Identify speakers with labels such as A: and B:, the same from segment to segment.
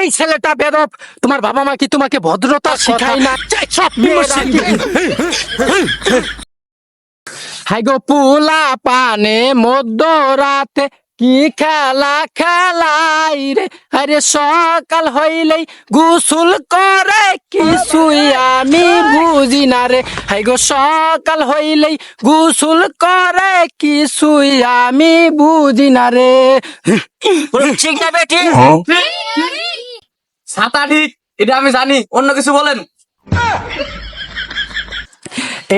A: এই ছেলেটা বেদব, তোমার বাবা মা কি তোমাকে ভদ্রতা শিখায় না? সব মেয়েরা হাই গো পুলা পানে মধ্যরাতে কি খেলা খেলাই রে, আরে সকাল হইলেই গোসল করে কিছুই আমি বুঝি না রে। হাই গো সকাল হইলেই গোসল করে কিছুই আমি বুঝি না রে।
B: ঠিক না বেটি? ছাতা ঠিক, এটা আমি জানি, অন্য কিছু বলেন।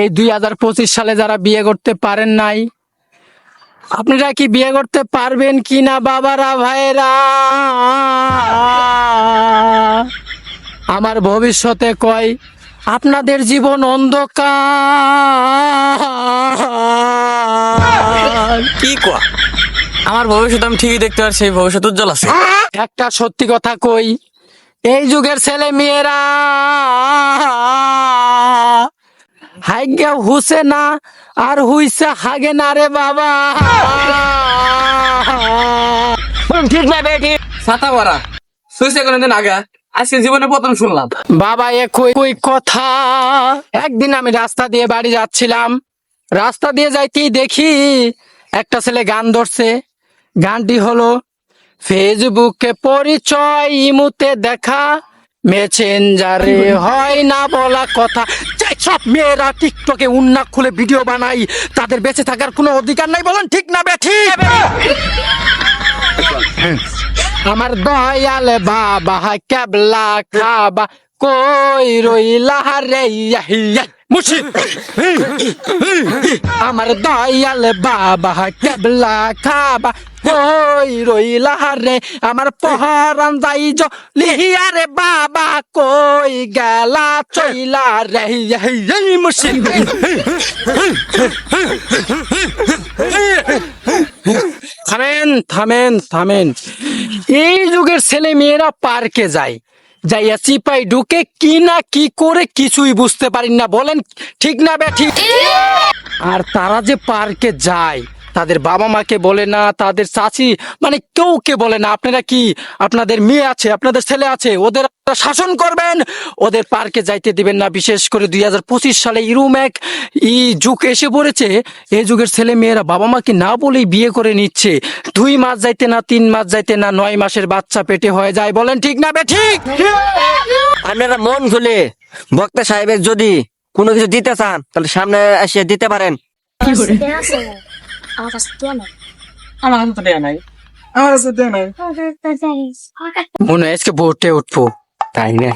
A: এই 2025 সালে যারা বিয়ে করতে পারেন নাই, আপনারা কি বিয়ে করতে পারবেন কিনা বাবারা ভাইরা? আমার ভবিষ্যতে কয় আপনাদের জীবন অন্ধকার।
B: কি কয়? আমার ভবিষ্যৎ আমি ঠিকই দেখতে পাচ্ছি, এই ভবিষ্যৎ উজ্জ্বল আছে।
A: একটা সত্যি কথা কই, এই যুগের ছেলে মেয়েরা হাইগে হুসে না আর হুইসে হাগে না রে বাবা।
B: ঠিক না বেটি? ছাতা পরা সুইসে কোনদিন আগে, আজকে জীবনে প্রথম শুনলাম।
A: বাবা এ কই কথা। একদিন আমি রাস্তা দিয়ে বাড়ি যাচ্ছিলাম, রাস্তা দিয়ে যাইতেই দেখি একটা ছেলে গান ধরছে। গানটি হলো ফেসবুকে পরিচয়, ইমুতে দেখা, মেসেঞ্জারে হয় না বলা কথা। সব মেয়েরা টিকটকে উন্নাক খুলে ভিডিও বানাই, তাদের বেঁচে থাকার কোনো অধিকার নাই, বলেন ঠিক না বেঠি? আমার দয়াল বাবা কেবলা খাবা কই রইলা রে মুর্শিদ। আমার দয়াল বাবা কেবলা খাবা কই রইলা রে, আমার পহরান যাই লিহিয়া রে বাবা কই গেলা চইলা রে মুর্শিদ। থামেন থামেন থামেন। এই যুগের ছেলে মেয়েরা পার্কে যায়, যাইয়া চিপাই ঢুকে কি না কি করে কিছুই বুঝতে পারি না, বলেন ঠিক না বেঠিক? আর তারা যে পার্কে যায় তাদের বাবা মাকে বলে না, তাদের চাচি মানে কেউকে বলে না। আপনারা কি, আপনাদের মেয়ে আছে, আপনাদের ছেলে আছে, ওদের শাসন করবেন, ওদের পার্কে যাইতে দিবেন না। বিশেষ করে 2025 সালে এরকম এক যুগ এসে পড়েছে, এই যুগের ছেলে মেয়েরা বাবা মাকে না বলেই বিয়ে করে নিচ্ছে। 2 মাস যাইতে না, 3 মাস যাইতে না, 9 মাসের বাচ্চা পেটে হয়ে যায়, বলেন ঠিক না বেঠিক?
C: আপনারা মন খুলে বক্তা সাহেবের যদি কোনো কিছু দিতে চান তাহলে সামনে এসে দিতে পারেন।
B: আমার কাছে তো দেয়া নাই, আমার কাছে দেয়া নাই।
A: মনে হয় আজকে ভোটে উঠবো, তাই না?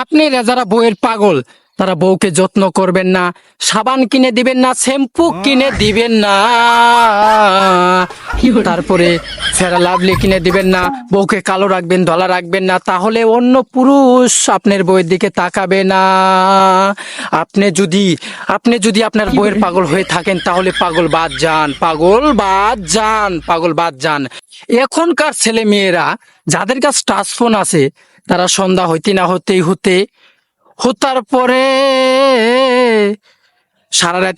A: আপনারা যারা বউয়ের পাগল, তারা বউকে যত্ন করবেন না, সাবান কিনে দিবেন না, শ্যাম্পু কিনে দিবেন না, তারপরে ফেরা লাভলি কিনে দিবেন না, বউকে কালো রাখবেন, ধলা রাখবেন না, তাহলে অন্য পুরুষ আপনার বউয়ের দিকে তাকাবে না। আপনি যদি আপনার বউয়ের পাগল হয়ে থাকেন তাহলে পাগল বাদ যান, পাগল বাদ যান, পাগল বাদ যান। এখনকার ছেলে মেয়েরা যাদের কাছে টাচ ফোন আছে, তারা সন্ধ্যা হইতে না হতার পরে সারা রাত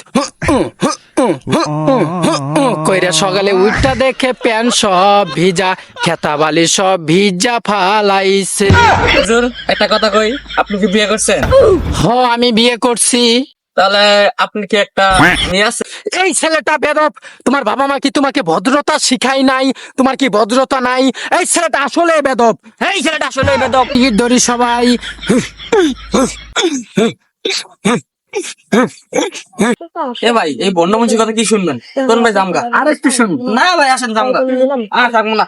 A: কইরা সকালে উঠটা দেখে প্যান্ট সব ভিজা, খেতা বালি সব ভিজা ফালাইছে।
B: হুজুর একটা কথা কই, আপনি কি বিয়ে করছেন?
A: আমি বিয়ে করছি।
B: তাহলে আপনি কি একটা নিয়ে আসেন?
A: এই ছেলেটা বেদব, তোমার বাবা মা কি তোমাকে ভদ্রতা শিখায় নাই? তোমার কি ভদ্রতা নাই? এই ছেলেটা আসলে বেদব, এই ছেলেটা আসলে বেদব। ঈদ ধরি সবাই।
B: এ ভাই, এই বন্যমঞ্চের কথা কি শুনবেন? কোন ভাই জামগা? আর একটু শুন না ভাই, আসেন জামগা। আর থাকবো না,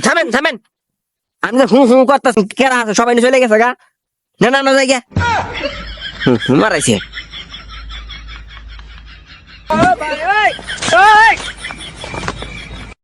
C: থামেন থামেন, আমি তো হুঁ হুঁ করতেছি, কেরা আছে সবাই নিয়ে চলে গেছে গা, না না না জায়গা মারাইছে।